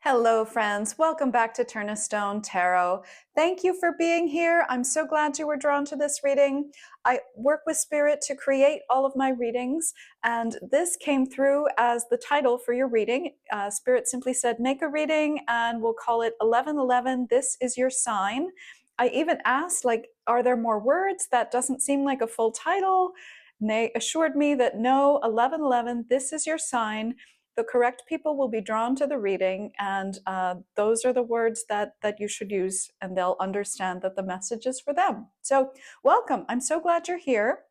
Hello, friends. Welcome back to Turn a Stone Tarot. Thank you for being here. I'm so glad you were drawn to this reading. I work with Spirit to create all of my readings, and this came through as the title for your reading. Spirit simply said, make a reading, and we'll call it 1111. This is your sign. I even asked, are there more words? That doesn't seem like a full title. And they assured me that no, 1111, this is your sign. The correct people will be drawn to the reading, and those are the words that you should use, and they'll understand that the message is for them. So welcome. I'm so glad you're here.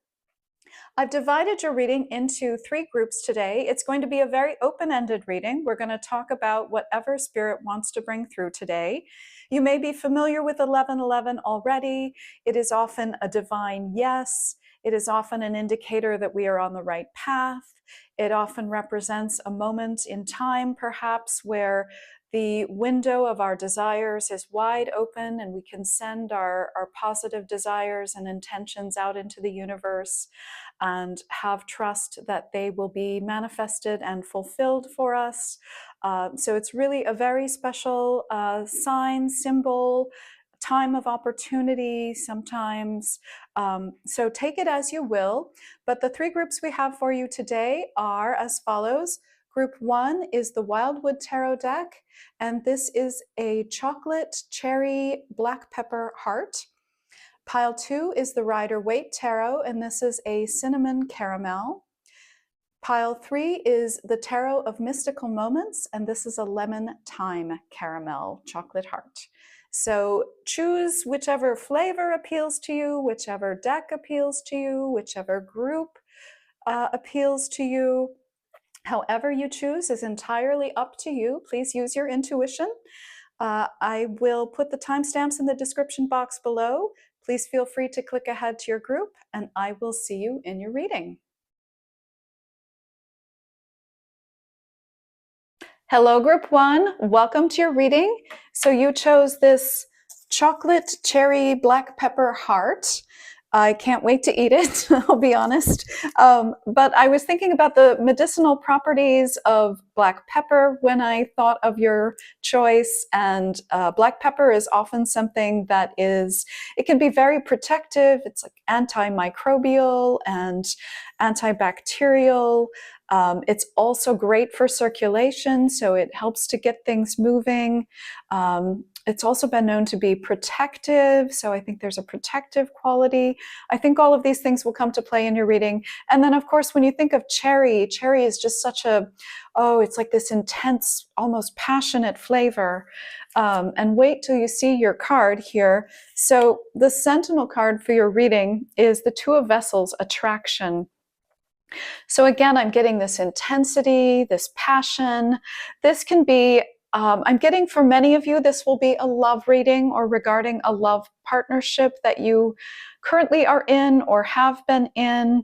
I've divided your reading into 3 groups today. It's going to be a very open-ended reading. We're going to talk about whatever Spirit wants to bring through today. You may be familiar with 1111 already. It is often a divine yes. It is often an indicator that we are on the right path. It often represents a moment in time, perhaps, where the window of our desires is wide open and we can send our positive desires and intentions out into the universe and have trust that they will be manifested and fulfilled for us. So it's really a very special sign, symbol, time of opportunity sometimes. So take it as you will. But the 3 groups we have for you today are as follows. Group 1 is the Wildwood Tarot deck, and this is a chocolate cherry black pepper heart. Pile 2 is the Rider-Waite Tarot, and this is a cinnamon caramel. Pile 3 is the Tarot of Mystical Moments, and this is a lemon thyme caramel chocolate heart. So choose whichever flavor appeals to you, whichever deck appeals to you, whichever group appeals to you. However you choose is entirely up to you. Please use your intuition. I will put the timestamps in the description box below. Please feel free to click ahead to your group, and I will see you in your reading. Hello, Group 1. Welcome to your reading. So you chose this chocolate cherry black pepper heart. I can't wait to eat it, I'll be honest. But I was thinking about the medicinal properties of black pepper when I thought of your choice. And black pepper is often something that it can be very protective. It's like antimicrobial and antibacterial. It's also great for circulation, so it helps to get things moving. It's also been known to be protective, so I think there's a protective quality. I think all of these things will come to play in your reading. And then, of course, when you think of cherry is just such it's like this intense, almost passionate flavor. And wait till you see your card here. So the Sentinel card for your reading is the Two of Vessels, Attraction. So again, I'm getting this intensity, this passion. This can be, I'm getting for many of you, this will be a love reading or regarding a love partnership that you currently are in or have been in.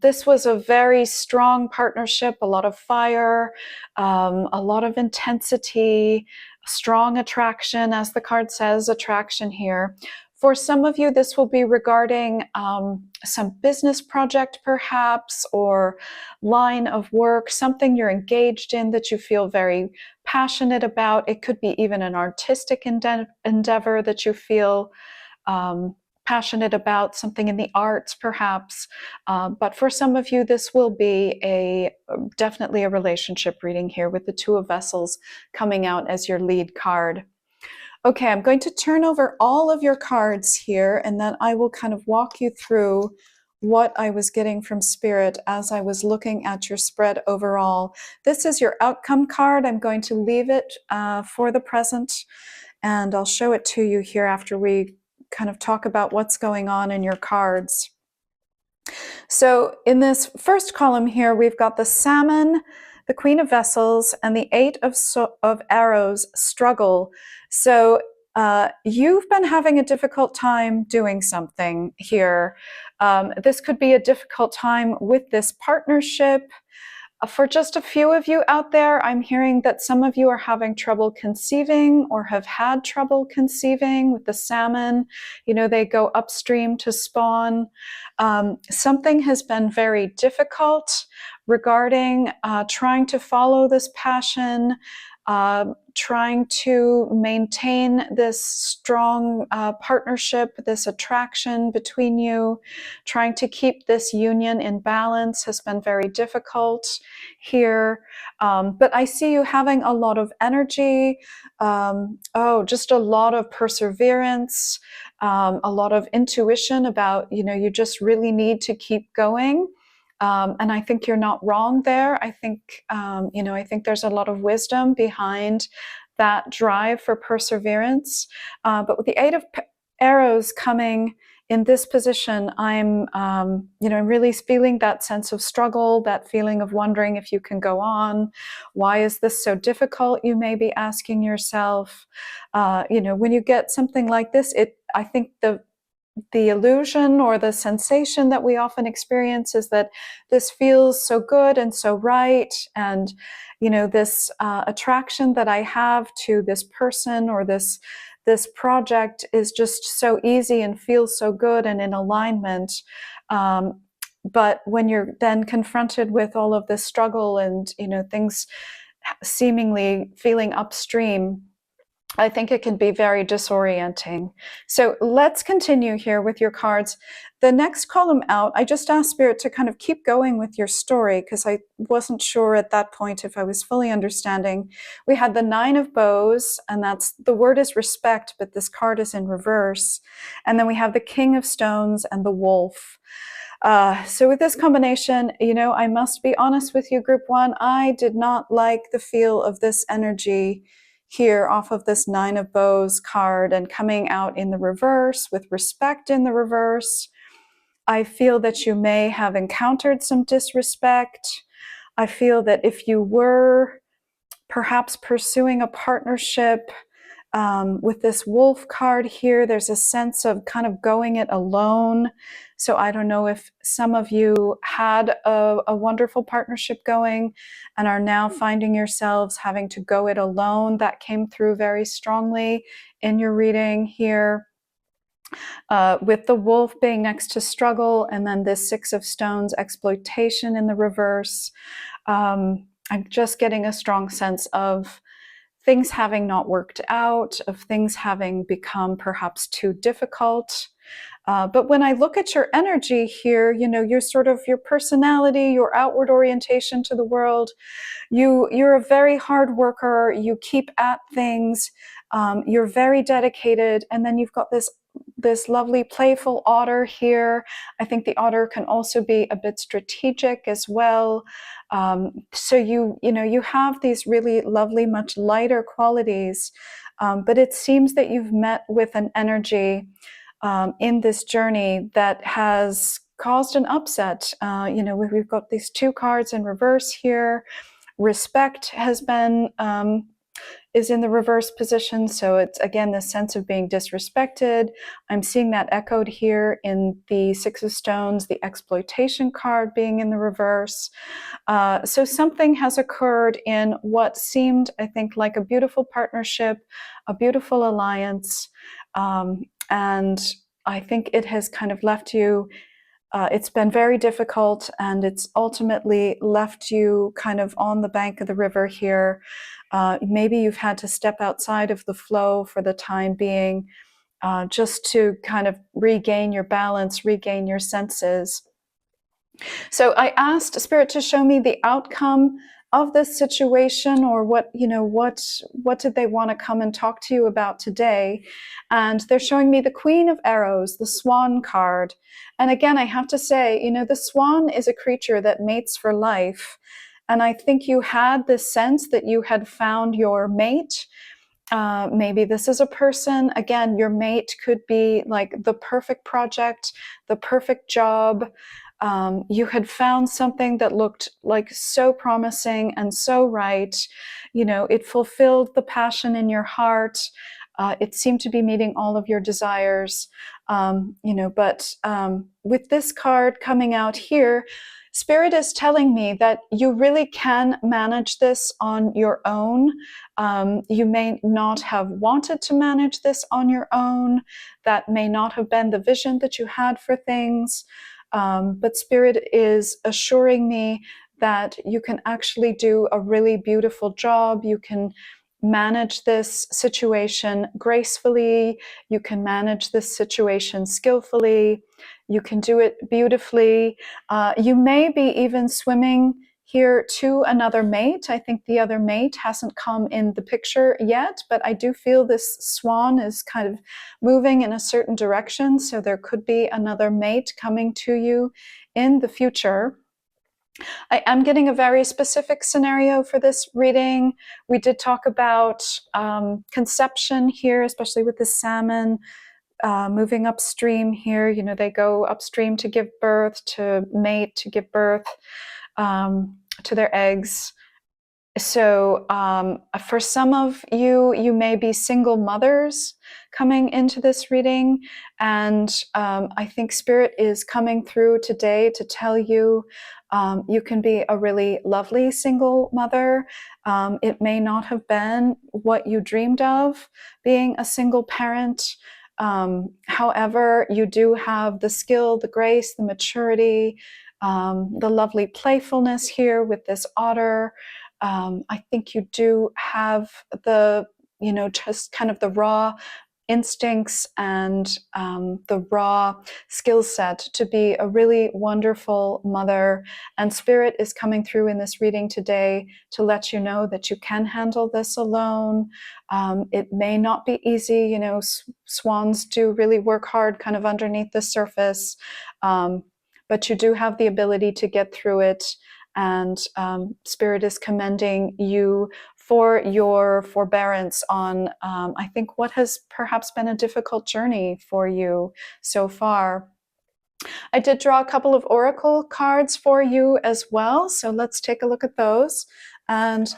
This was a very strong partnership, a lot of fire, a lot of intensity, strong attraction, as the card says, attraction here. For some of you, this will be regarding some business project perhaps, or line of work, something you're engaged in that you feel very passionate about. It could be even an artistic endeavor that you feel passionate about, something in the arts perhaps. But for some of you, this will be definitely a relationship reading here with the Two of Vessels coming out as your lead card. Okay, I'm going to turn over all of your cards here, and then I will kind of walk you through what I was getting from Spirit as I was looking at your spread overall. This is your outcome card. I'm going to leave it for the present, and I'll show it to you here after we kind of talk about what's going on in your cards. So in this first column here, we've got the Salmon, the Queen of Vessels, and the Eight of Arrows, Struggle. So you've been having a difficult time doing something here. This could be a difficult time with this partnership. For just a few of you out there, I'm hearing that some of you are having trouble conceiving or have had trouble conceiving with the salmon. You know, they go upstream to spawn. Something has been very difficult regarding trying to follow this passion, trying to maintain this strong partnership, this attraction between you, trying to keep this union in balance has been very difficult here. But I see you having a lot of energy, just a lot of perseverance, a lot of intuition about, you just really need to keep going. And I think you're not wrong there. I think, I think there's a lot of wisdom behind that drive for perseverance. But with the Eight of Arrows coming in this position, I'm really feeling that sense of struggle, that feeling of wondering if you can go on. Why is this so difficult? You may be asking yourself. When you get something like this, I think the illusion or the sensation that we often experience is that this feels so good and so right, and this attraction that I have to this person or this project is just so easy and feels so good and in alignment. But when you're then confronted with all of this struggle and things seemingly feeling upstream, I think it can be very disorienting. So let's continue here with your cards. The next column out, I just asked Spirit to kind of keep going with your story because I wasn't sure at that point if I was fully understanding. We had the Nine of Bows, and the word is respect, but this card is in reverse. And then we have the King of Stones and the Wolf. So with this combination, I must be honest with you, Group 1, I did not like the feel of this energy here off of this Nine of Bows card and coming out in the reverse with respect in the reverse. I feel that you may have encountered some disrespect. I feel that if you were perhaps pursuing a partnership with this Wolf card here, there's a sense of kind of going it alone. So I don't know if some of you had a wonderful partnership going and are now finding yourselves having to go it alone. That came through very strongly in your reading here. With the Wolf being next to struggle, and then this Six of Stones, exploitation in the reverse. I'm just getting a strong sense of things having not worked out, of things having become perhaps too difficult. But when I look at your energy here, your personality, your outward orientation to the world, you're a very hard worker, you keep at things, you're very dedicated, and then you've got this lovely playful otter here. I think the otter can also be a bit strategic as well. So you have these really lovely, much lighter qualities, but it seems that you've met with an energy in this journey that has caused an upset. We've got these two cards in reverse here. Respect has been is in the reverse position, so it's again the sense of being disrespected. I'm seeing that echoed here in the Six of Stones, the exploitation card being in the reverse. So something has occurred in what seemed, I think, like a beautiful partnership, a beautiful alliance, and I think it has kind of left you. It's been very difficult, and it's ultimately left you kind of on the bank of the river here. Maybe you've had to step outside of the flow for the time being, just to kind of regain your balance, regain your senses. So I asked Spirit to show me the outcome of this situation, or what did they want to come and talk to you about today. And they're showing me the Queen of Arrows, the Swan card. And again, I have to say, the swan is a creature that mates for life. And I think you had this sense that you had found your mate. Maybe this is a person. Again, your mate could be like the perfect project, the perfect job. You had found something that looked like so promising and so right. It fulfilled the passion in your heart. It seemed to be meeting all of your desires. But with this card coming out here, Spirit is telling me that you really can manage this on your own. You may not have wanted to manage this on your own. That may not have been the vision that you had for things. But Spirit is assuring me that you can actually do a really beautiful job. You can manage this situation gracefully. You can manage this situation skillfully. You can do it beautifully. You may be even swimming here to another mate. I think the other mate hasn't come in the picture yet, but I do feel this swan is kind of moving in a certain direction. So there could be another mate coming to you in the future. I am getting a very specific scenario for this reading. We did talk about conception here, especially with the salmon moving upstream here. You know, they go upstream to give birth, to mate, to give birth to their eggs. So for some of you, you may be single mothers coming into this reading. And I think Spirit is coming through today to tell you you can be a really lovely single mother. It may not have been what you dreamed of, being a single parent. However, you do have the skill, the grace, the maturity, the lovely playfulness here with this otter. I think you do have the, just kind of the raw instincts and the raw skill set to be a really wonderful mother. And Spirit is coming through in this reading today to let you know that you can handle this alone. It may not be easy. Swans do really work hard kind of underneath the surface, but you do have the ability to get through it. And Spirit is commending you for your forbearance on, I think, what has perhaps been a difficult journey for you so far. I did draw a couple of oracle cards for you as well, so let's take a look at those. And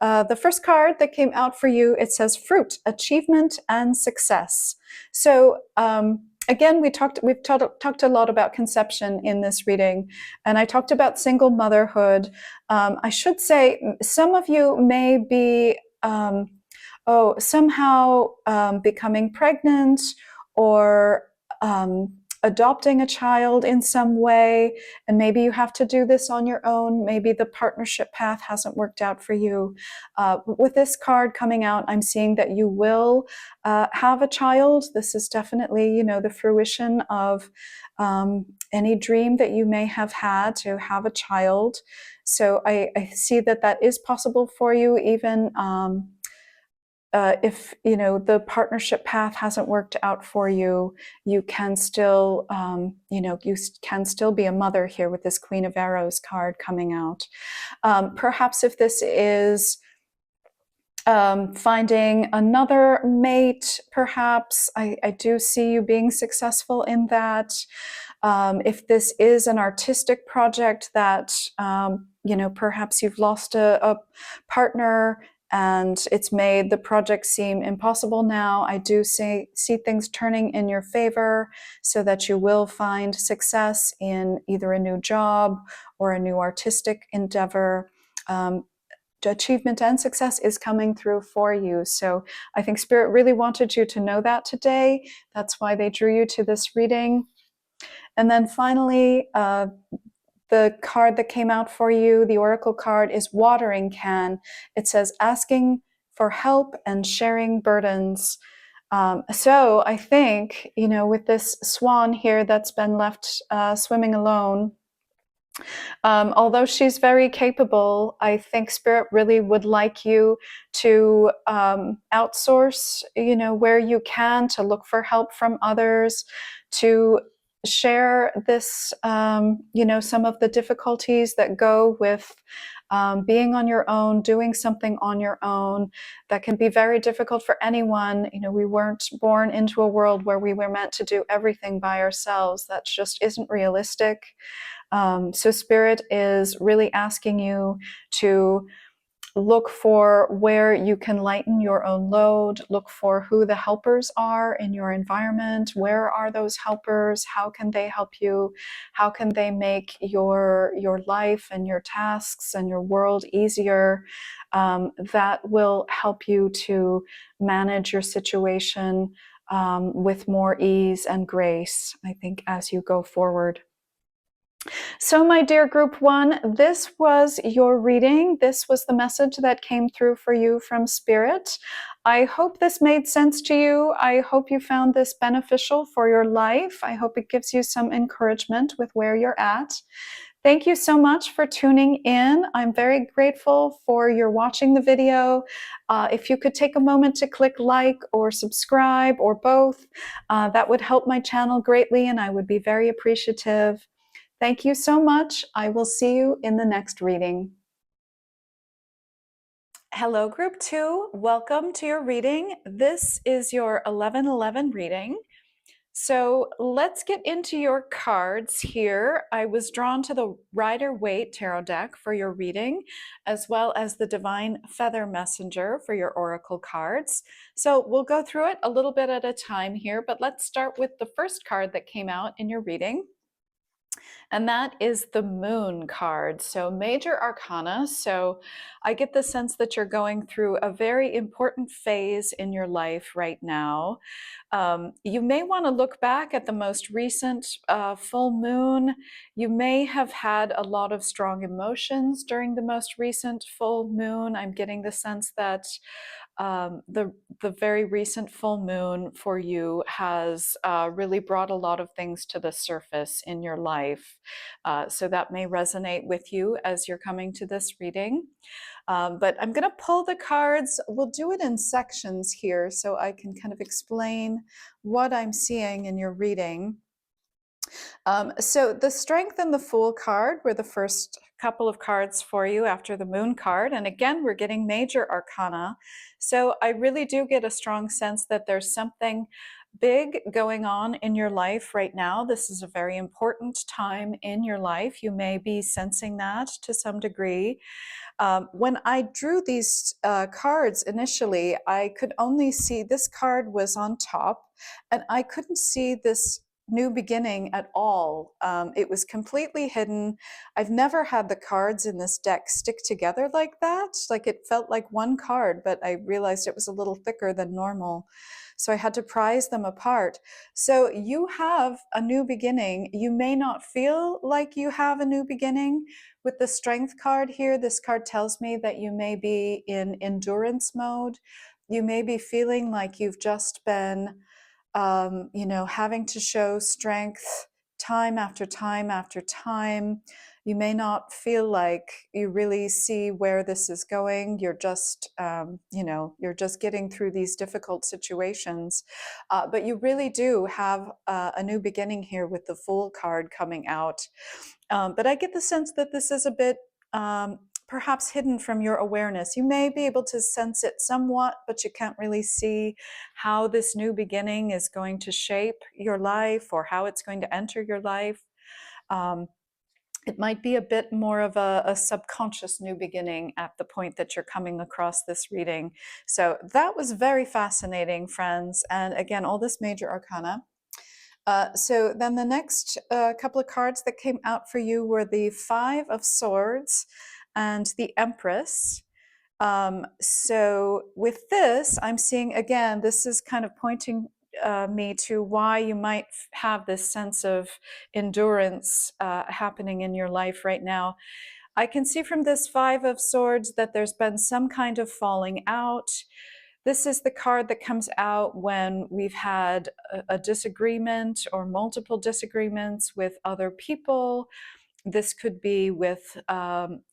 the first card that came out for you, it says fruit, achievement, and success. So again, we've talked a lot about conception in this reading, and I talked about single motherhood. I should say some of you may be somehow becoming pregnant or adopting a child in some way, and maybe you have to do this on your own. Maybe the partnership path hasn't worked out for you. With this card coming out, I'm seeing that you will have a child. This is definitely, the fruition of any dream that you may have had to have a child. So I see that is possible for you, even if the partnership path hasn't worked out for you, you can still you can still be a mother here with this Queen of Arrows card coming out. Perhaps if this is finding another mate, perhaps I do see you being successful in that. If this is an artistic project that perhaps you've lost a partner and it's made the project seem impossible now, I do see things turning in your favor so that you will find success in either a new job or a new artistic endeavor. Achievement and success is coming through for you. So I think Spirit really wanted you to know that today. That's why they drew you to this reading. And then finally, the card that came out for you, the oracle card, is watering can. It says asking for help and sharing burdens. So I think, with this swan here that's been left swimming alone, although she's very capable, I think Spirit really would like you to outsource, where you can, to look for help from others, to share this, some of the difficulties that go with being on your own, doing something on your own. That can be very difficult for anyone. We weren't born into a world where we were meant to do everything by ourselves. That just isn't realistic. So Spirit is really asking you to look for where you can lighten your own load, look for who the helpers are in your environment. Where are those helpers? How can they help you? How can they make your life and your tasks and your world easier? That will help you to manage your situation with more ease and grace, I think, as you go forward. So, my dear group one, this was your reading. This was the message that came through for you from Spirit. I hope this made sense to you. I hope you found this beneficial for your life. I hope it gives you some encouragement with where you're at. Thank you so much for tuning in. I'm very grateful for your watching the video. If you could take a moment to click like or subscribe or both, that would help my channel greatly and I would be very appreciative. Thank you so much. I will see you in the next reading. Hello, Group 2. Welcome to your reading. This is your 11/11 reading. So let's get into your cards here. I was drawn to the Rider-Waite tarot deck for your reading, as well as the Divine Feather Messenger for your oracle cards. So we'll go through it a little bit at a time here, but let's start with the first card that came out in your reading. And that is the Moon card. So major arcana. So I get the sense that you're going through a very important phase in your life right now. You may want to look back at the most recent full moon. You may have had a lot of strong emotions during the most recent full moon. I'm getting the sense that the very recent full moon for you has really brought a lot of things to the surface in your life. So that may resonate with you as you're coming to this reading. But I'm going to pull the cards. We'll do it in sections here so I can kind of explain what I'm seeing in your reading. So the Strength and the Fool card were the first couple of cards for you after the Moon card. And again, we're getting major arcana. So I really do get a strong sense that there's something big going on in your life right now. This is a very important time in your life. You may be sensing that to some degree. When I drew these cards initially, I could only see this card was on top, and I couldn't see this new beginning at all. It was completely hidden. I've never had the cards in this deck stick together like that. Like it felt like one card, but I realized it was a little thicker than normal. So I had to prise them apart. So you have a new beginning. You may not feel like you have a new beginning. With the Strength card here, this card tells me that you may be in endurance mode. You may be feeling like you've just been having to show strength time after time after time. You may not feel like you really see where this is going. You're just, you're just getting through these difficult situations. But you really do have a new beginning here with the Fool card coming out. But I get the sense that this is a bit perhaps hidden from your awareness. You may be able to sense it somewhat, but you can't really see how this new beginning is going to shape your life or how it's going to enter your life. It might be a bit more of a subconscious new beginning at the point that you're coming across this reading. So that was very fascinating, friends. And again, all this major arcana. So then the next couple of cards that came out for you were the Five of Swords and the Empress. So with this, I'm seeing, again, this is kind of pointing me to why you might have this sense of endurance happening in your life right now. I can see from this Five of Swords that there's been some kind of falling out. This is the card that comes out when we've had a disagreement or multiple disagreements with other people. This could be with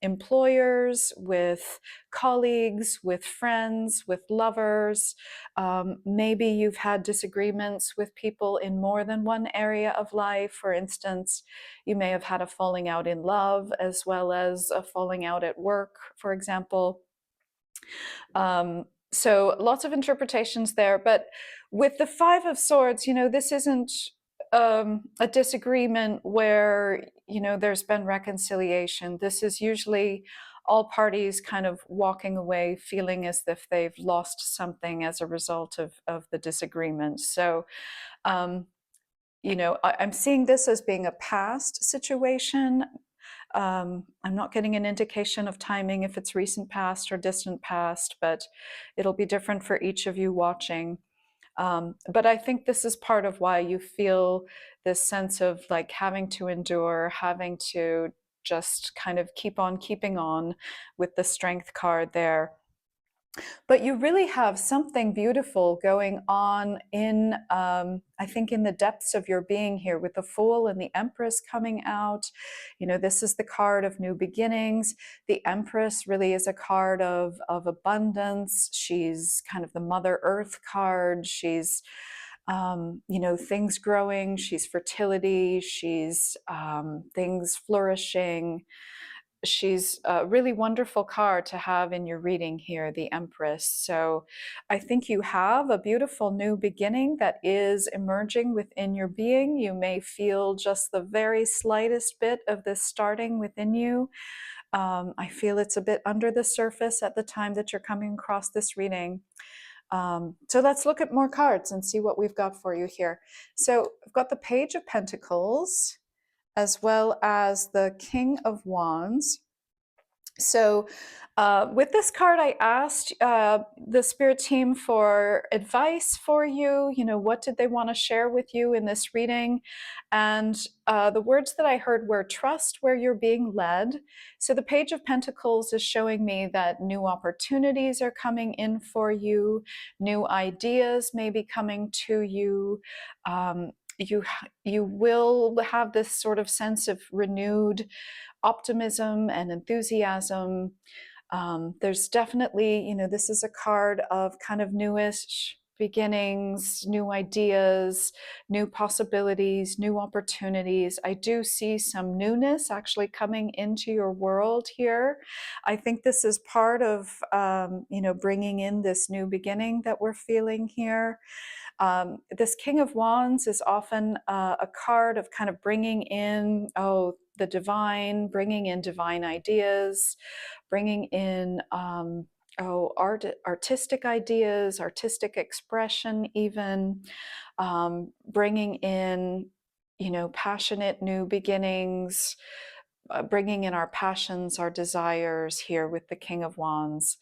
employers, with colleagues, with friends, with lovers. Maybe you've had disagreements with people in more than one area of life. For instance, you may have had a falling out in love as well as a falling out at work, for example. So lots of interpretations there. But with the Five of Swords, this isn't a disagreement where, there's been reconciliation. This is usually all parties kind of walking away feeling as if they've lost something as a result of the disagreement. So, I'm seeing this as being a past situation. I'm not getting an indication of timing if it's recent past or distant past, but it'll be different for each of you watching. But I think this is part of why you feel this sense of like having to endure, having to just kind of keep on keeping on with the strength card there. But you really have something beautiful going on in, I think, in the depths of your being here with the Fool and the Empress coming out. You know, this is the card of new beginnings. The Empress really is a card of abundance. She's kind of the Mother Earth card. She's, you know, things growing. She's fertility. She's things flourishing. She's a really wonderful card to have in your reading here, the Empress. So I think you have a beautiful new beginning that is emerging within your being. You may feel just the very slightest bit of this starting within you. I feel it's a bit under the surface at the time that you're coming across this reading. So let's look at more cards and see what we've got for you here. So I've got the Page of Pentacles as well as the King of Wands. So with this card, I asked the spirit team for advice for you. You know, what did they want to share with you in this reading? And the words that I heard were trust where you're being led. So the Page of Pentacles is showing me that new opportunities are coming in for you. New ideas may be coming to you. You will have this sort of sense of renewed optimism and enthusiasm. There's definitely, you know, this is a card of kind of newish beginnings, new ideas, new possibilities, new opportunities. I do see some newness actually coming into your world here. I think this is part of, you know, bringing in this new beginning that we're feeling here. This King of Wands is often a card of kind of bringing in, the divine, bringing in divine ideas, bringing in, artistic ideas, artistic expression, even bringing in, you know, passionate new beginnings, bringing in our passions, our desires here with the King of Wands.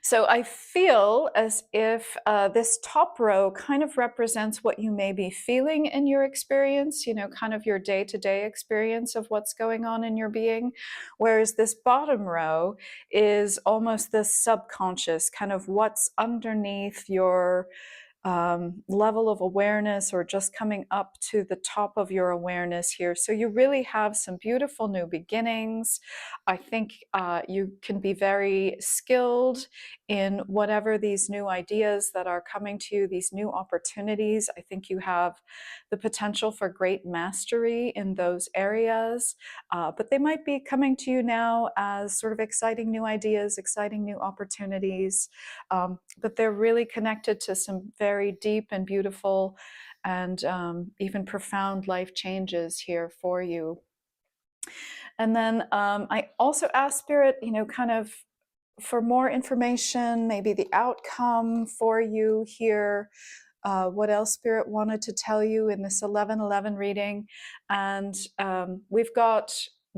So I feel as if this top row kind of represents what you may be feeling in your experience, you know, kind of your day-to-day experience of what's going on in your being, whereas this bottom row is almost this subconscious, kind of what's underneath your level of awareness, or just coming up to the top of your awareness here. So you really have some beautiful new beginnings. I think you can be very skilled in whatever these new ideas that are coming to you, these new opportunities. I think you have the potential for great mastery in those areas, but they might be coming to you now as sort of exciting new ideas, exciting new opportunities, but they're really connected to some very deep and beautiful and even profound life changes here for you. And then I also asked Spirit, you know, kind of for more information, maybe the outcome for you here, what else Spirit wanted to tell you in this 11:11 reading. And we've got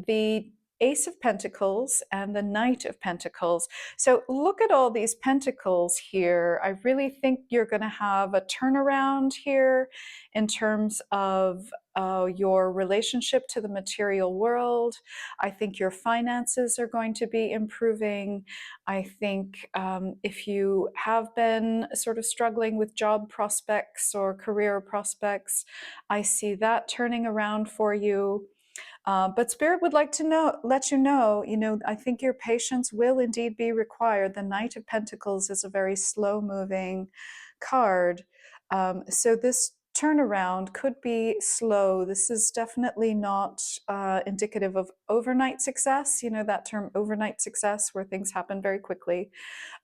the Ace of Pentacles and the Knight of Pentacles. So look at all these pentacles here. I really think you're going to have a turnaround here in terms of your relationship to the material world. I think your finances are going to be improving. I think if you have been sort of struggling with job prospects or career prospects, I see that turning around for you. But Spirit would like to let you know, I think your patience will indeed be required. The Knight of Pentacles is a very slow-moving card. So this turnaround could be slow. This is definitely not indicative of overnight success, you know, that term overnight success where things happen very quickly.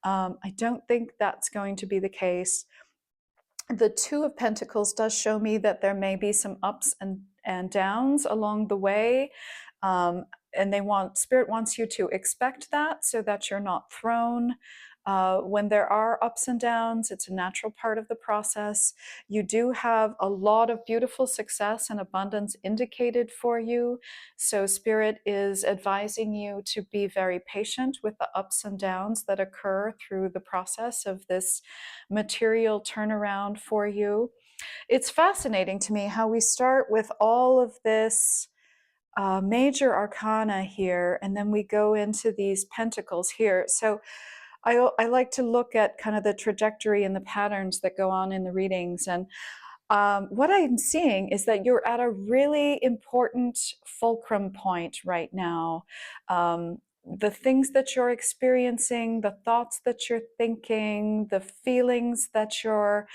I don't think that's going to be the case. The Two of Pentacles does show me that there may be some ups and downs along the way. And Spirit wants you to expect that so that you're not thrown. When there are ups and downs, it's a natural part of the process. You do have a lot of beautiful success and abundance indicated for you. So Spirit is advising you to be very patient with the ups and downs that occur through the process of this material turnaround for you. It's fascinating to me how we start with all of this major arcana here, and then we go into these pentacles here. So I like to look at kind of the trajectory and the patterns that go on in the readings. And what I'm seeing is that you're at a really important fulcrum point right now. The things that you're experiencing, the thoughts that you're thinking, the feelings that you're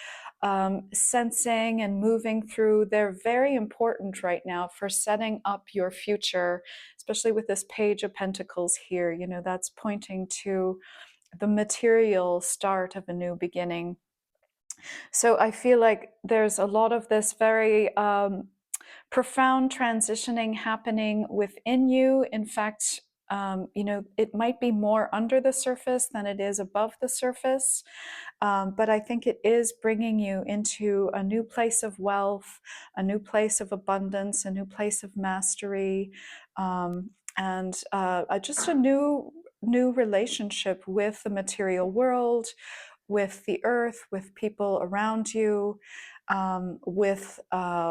sensing and moving through, they're very important right now for setting up your future, especially with this Page of Pentacles here. You know, that's pointing to the material start of a new beginning. So I feel like there's a lot of this very profound transitioning happening within you. In fact, you know, it might be more under the surface than it is above the surface. But I think it is bringing you into a new place of wealth, a new place of abundance, a new place of mastery, and just a new relationship with the material world, with the earth, with people around you, with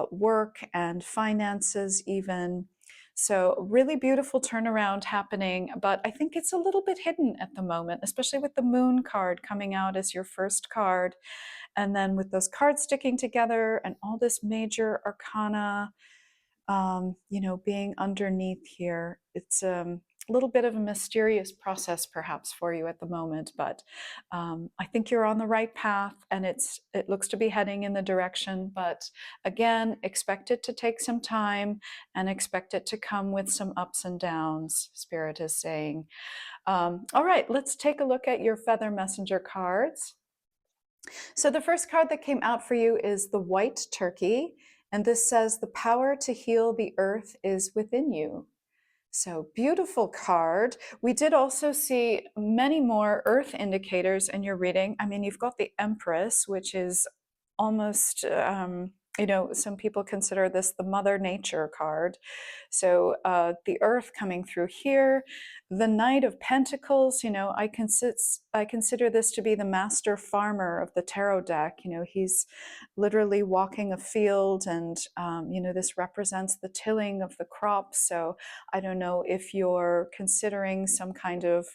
work and finances even. So really beautiful turnaround happening, but I think it's a little bit hidden at the moment, especially with the Moon card coming out as your first card. And then with those cards sticking together and all this major arcana, you know, being underneath here, it's a little bit of a mysterious process perhaps for you at the moment, but I think you're on the right path, and it looks to be heading in the direction. But again, expect it to take some time and expect it to come with some ups and downs, Spirit is saying. All right, let's take a look at your Feather Messenger cards. So the first card that came out for you is the White Turkey, and this says, the power to heal the earth is within you. So beautiful card. We did also see many more earth indicators in your reading. I mean, you've got the Empress, which is almost, you know, some people consider this the Mother Nature card. So the earth coming through here. The Knight of Pentacles, you know, I consider this to be the master farmer of the tarot deck. You know, he's literally walking a field, and, you know, this represents the tilling of the crops. So I don't know if you're considering some kind of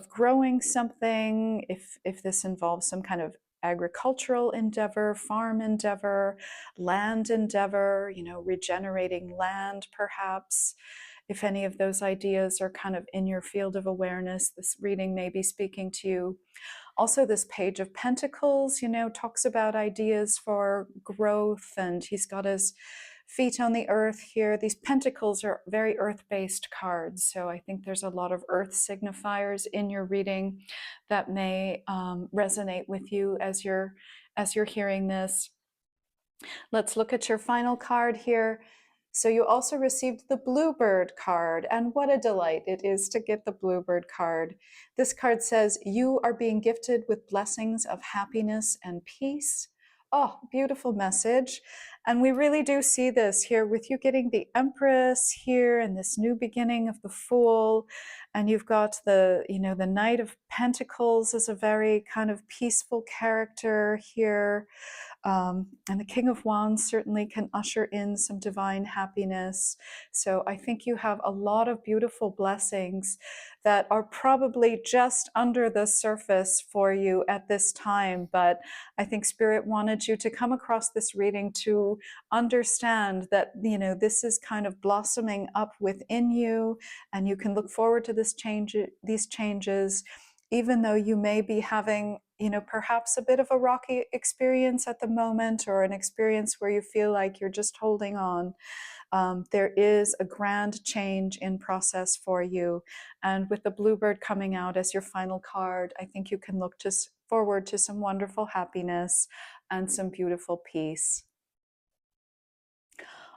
growing something, if this involves some kind of agricultural endeavor, farm endeavor, land endeavor, you know, regenerating land perhaps. If any of those ideas are kind of in your field of awareness, this reading may be speaking to you. Also, this Page of Pentacles, you know, talks about ideas for growth, and he's got his feet on the earth here. These pentacles are very earth-based cards, so I think there's a lot of earth signifiers in your reading that may resonate with you as you're hearing this. Let's look at your final card here. So you also received the Bluebird card, and what a delight it is to get the Bluebird card. This card says, you are being gifted with blessings of happiness and peace. Oh, beautiful message. And we really do see this here with you getting the Empress here and this new beginning of the Fool. And you've got the, you know, the Knight of Pentacles as a very kind of peaceful character here. And the King of Wands certainly can usher in some divine happiness. So I think you have a lot of beautiful blessings that are probably just under the surface for you at this time. But I think Spirit wanted you to come across this reading to understand that, you know, this is kind of blossoming up within you, and you can look forward to these changes, even though you may be having, you know, perhaps a bit of a rocky experience at the moment, or an experience where you feel like you're just holding on. There is a grand change in process for you. And with the Bluebird coming out as your final card, I think you can look forward to some wonderful happiness and some beautiful peace.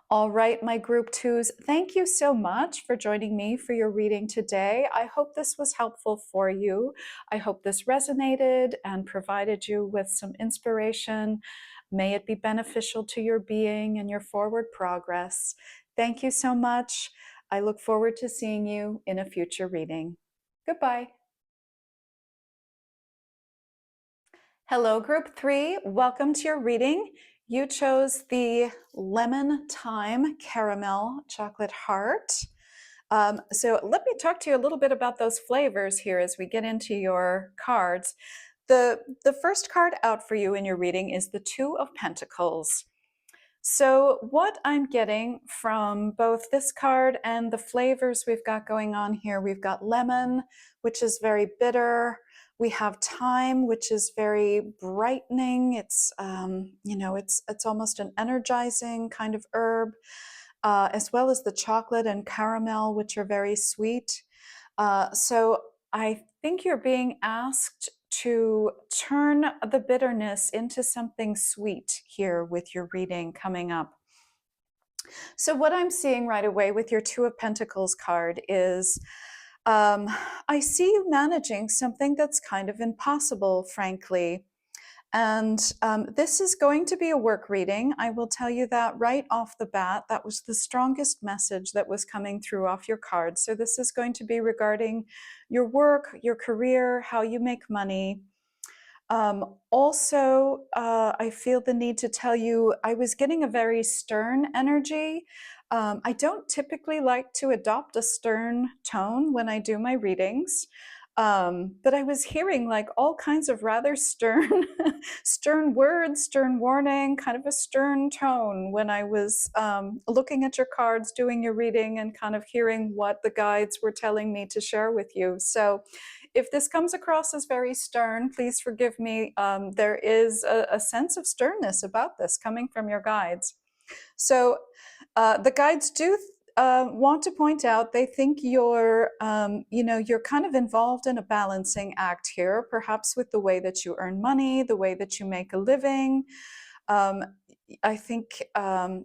All right, my group twos, thank you so much for joining me for your reading today. I hope this was helpful for you. I hope this resonated and provided you with some inspiration. May it be beneficial to your being and your forward progress. Thank you so much. I look forward to seeing you in a future reading. Goodbye. Hello, group three. Welcome to your reading. You chose the lemon thyme caramel chocolate heart. So let me talk to you a little bit about those flavors here as we get into your cards. The first card out for you in your reading is the Two of Pentacles. So what I'm getting from both this card and the flavors we've got going on here, we've got lemon, which is very bitter. We have thyme, which is very brightening. It's it's almost an energizing kind of herb, as well as the chocolate and caramel, which are very sweet. So I think you're being asked to turn the bitterness into something sweet here with your reading coming up. So what I'm seeing right away with your Two of Pentacles card is I see you managing something that's kind of impossible, frankly. And this is going to be a work reading. I will tell you that right off the bat. That was the strongest message that was coming through off your card. So this is going to be regarding your work, your career, how you make money. Also, I feel the need to tell you, I was getting a very stern energy. I don't typically like to adopt a stern tone when I do my readings. But I was hearing like all kinds of rather stern, stern words, stern warning, kind of a stern tone when I was looking at your cards, doing your reading, and kind of hearing what the guides were telling me to share with you. So if this comes across as very stern, please forgive me. There is a sense of sternness about this coming from your guides. So the guides do want to point out they think you're you're kind of involved in a balancing act here, perhaps with the way that you earn money, the way that you make a living. I think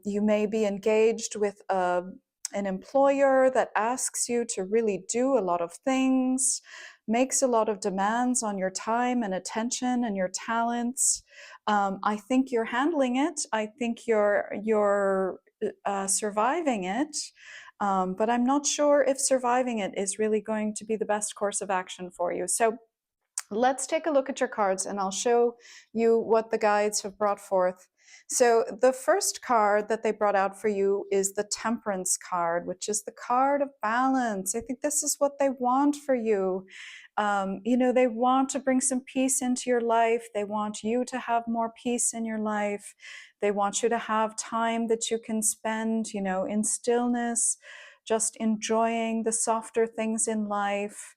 you may be engaged with an employer that asks you to really do a lot of things, makes a lot of demands on your time and attention and your talents. I think you're handling it. I think you're surviving it. But I'm not sure if surviving it is really going to be the best course of action for you. So let's take a look at your cards and I'll show you what the guides have brought forth. So the first card that they brought out for you is the Temperance card, which is the card of balance. I think this is what they want for you. They want to bring some peace into your life. They want you to have more peace in your life. They want you to have time that you can spend, in stillness, just enjoying the softer things in life.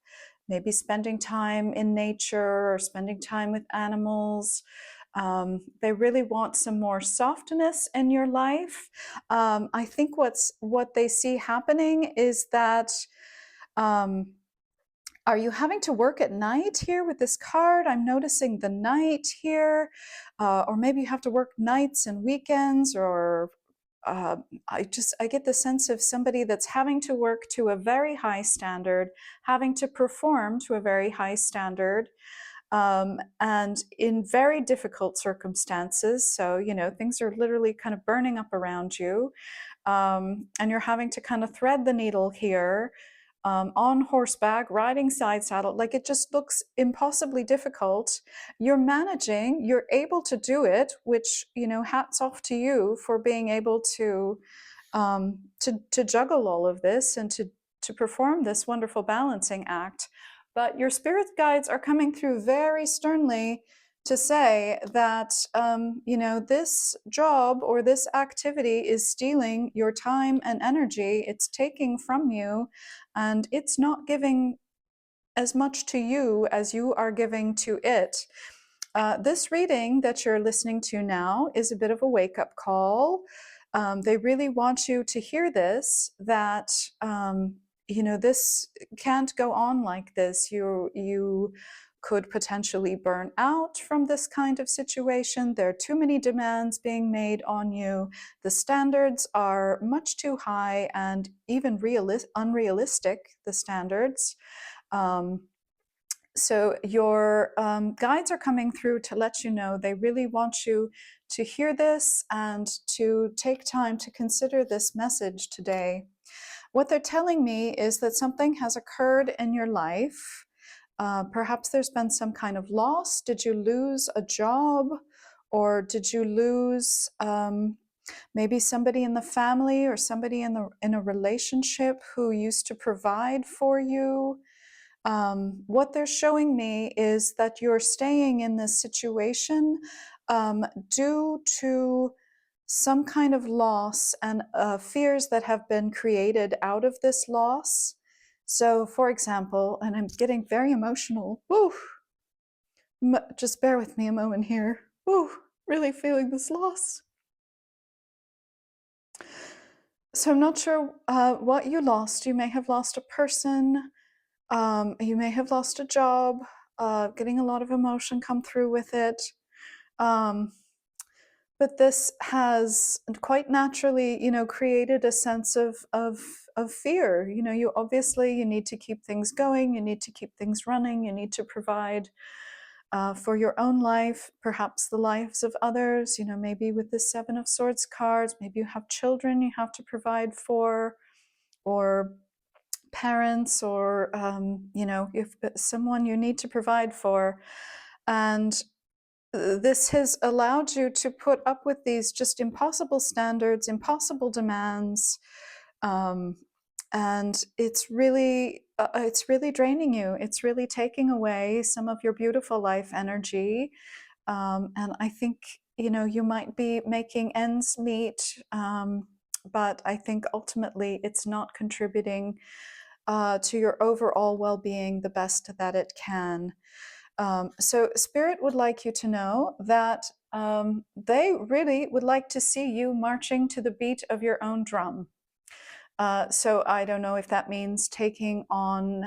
Maybe spending time in nature or spending time with animals. They really want some more softness in your life. I think what they see happening is that are you having to work at night here with this card? I'm noticing the night here, or maybe you have to work nights and weekends, or I get the sense of somebody that's having to work to a very high standard, having to perform to a very high standard, and in very difficult circumstances. So, things are literally kind of burning up around you, and you're having to kind of thread the needle here. On horseback, riding side saddle, like it just looks impossibly difficult. You're managing, you're able to do it, which, hats off to you for being able to juggle all of this and to perform this wonderful balancing act. But your spirit guides are coming through very sternly to say that this job or this activity is stealing your time and energy. It's taking from you, and it's not giving as much to you as you are giving to it. This reading that you're listening to now is a bit of a wake-up call. They really want you to hear this, that this can't go on like this. You could potentially burn out from this kind of situation. There are too many demands being made on you. The standards are much too high and even unrealistic, the standards. So your guides are coming through to let you know they really want you to hear this and to take time to consider this message today. What they're telling me is that something has occurred in your life. Perhaps there's been some kind of loss. Did you lose a job? Or did you lose maybe somebody in the family or somebody in a relationship who used to provide for you? What they're showing me is that you're staying in this situation due to some kind of loss and fears that have been created out of this loss. So, for example, and I'm getting very emotional. Woo! Just bear with me a moment here. Woo! Really feeling this loss. So I'm not sure what you lost. You may have lost a person. You may have lost a job. Getting a lot of emotion come through with it. But this has quite naturally, created a sense of fear. You obviously you need to keep things going. You need to keep things running. You need to provide for your own life, perhaps the lives of others. Maybe with the Seven of Swords cards, maybe you have children you have to provide for, or parents, or if someone you need to provide for, and this has allowed you to put up with these just impossible standards, impossible demands, and it's really draining you. It's really taking away some of your beautiful life energy, and I think you might be making ends meet, but I think ultimately it's not contributing to your overall well-being the best that it can. So Spirit would like you to know that they really would like to see you marching to the beat of your own drum. So I don't know if that means taking on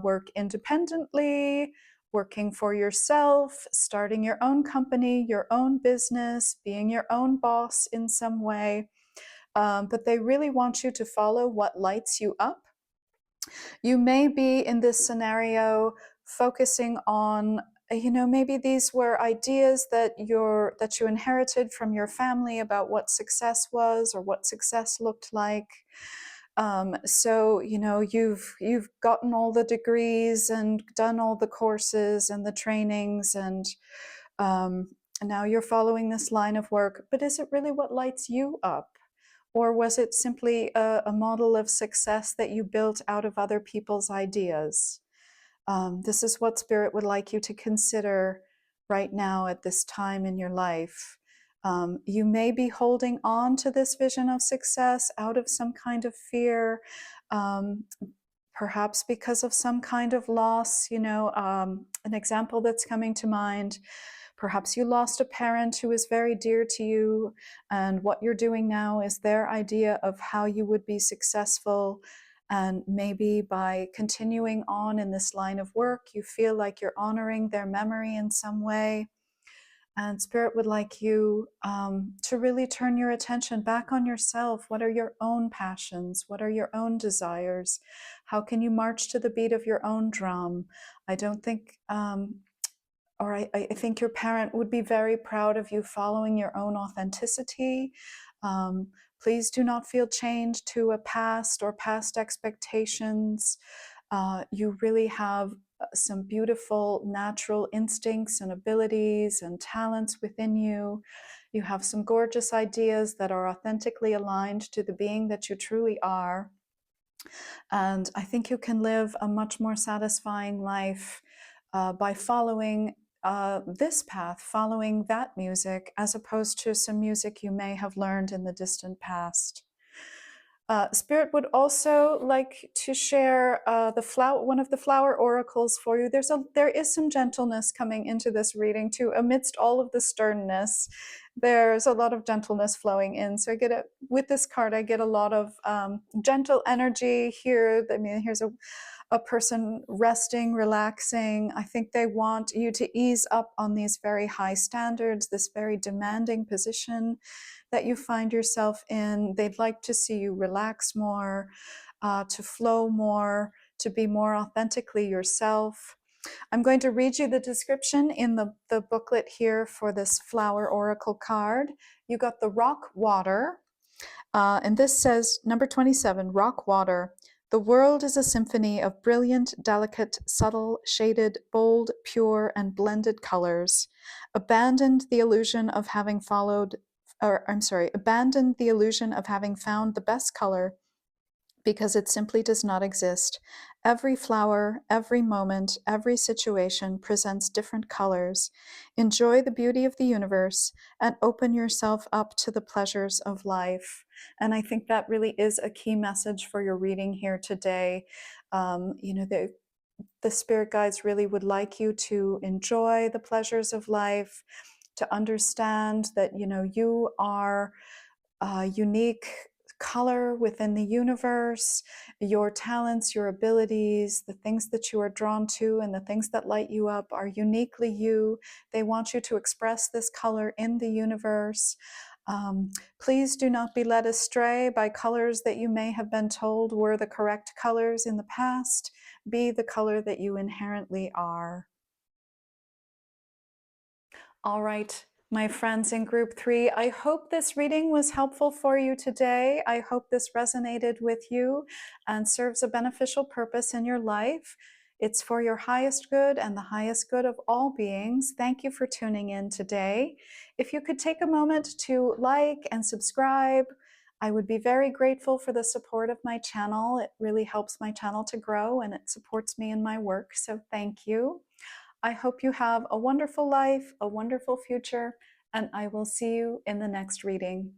work independently, working for yourself, starting your own company, your own business, being your own boss in some way. But they really want you to follow what lights you up. You may be in this scenario focusing on, maybe these were ideas that you inherited from your family about what success was or what success looked like. So you've gotten all the degrees and done all the courses and the trainings, and now you're following this line of work. But is it really what lights you up? Or was it simply a model of success that you built out of other people's ideas? This is what Spirit would like you to consider right now at this time in your life. You may be holding on to this vision of success out of some kind of fear, perhaps because of some kind of loss. An example that's coming to mind. Perhaps you lost a parent who is very dear to you, and what you're doing now is their idea of how you would be successful. And maybe by continuing on in this line of work, you feel like you're honoring their memory in some way. And Spirit would like you to really turn your attention back on yourself. What are your own passions? What are your own desires? How can you march to the beat of your own drum? I don't think... I think your parent would be very proud of you following your own authenticity. Please do not feel chained to a past or past expectations. You really have some beautiful natural instincts and abilities and talents within you. You have some gorgeous ideas that are authentically aligned to the being that you truly are. And I think you can live a much more satisfying life by following this path, following that music, as opposed to some music you may have learned in the distant past. Spirit would also like to share one of the flower oracles for you. There is some gentleness coming into this reading too. Amidst all of the sternness, there's a lot of gentleness flowing in. So with this card, I get a lot of gentle energy here. I mean, here's a a person resting, relaxing. I think they want you to ease up on these very high standards, this very demanding position that you find yourself in. They'd like to see you relax more, to flow more, to be more authentically yourself. I'm going to read you the description in the booklet here for this flower oracle card. You got the rock water, and this says, number 27, rock water. The world is a symphony of brilliant, delicate, subtle, shaded, bold, pure, and blended colors. Abandon the illusion of having abandon the illusion of having found the best color, because it simply does not exist. Every flower, every moment, every situation presents different colors. Enjoy the beauty of the universe and open yourself up to the pleasures of life. And I think that really is a key message for your reading here today. The spirit guides really would like you to enjoy the pleasures of life, to understand that, you are a unique color within the universe. Your talents, your abilities, the things that you are drawn to, and the things that light you up are uniquely you. They want you to express this color in the universe. Please do not be led astray by colors that you may have been told were the correct colors in the past. Be the color that you inherently are. All right, my friends in group 3, I hope this reading was helpful for you today. I hope this resonated with you and serves a beneficial purpose in your life. It's for your highest good and the highest good of all beings. Thank you for tuning in today. If you could take a moment to like and subscribe, I would be very grateful for the support of my channel. It really helps my channel to grow and it supports me in my work, so thank you. I hope you have a wonderful life, a wonderful future, and I will see you in the next reading.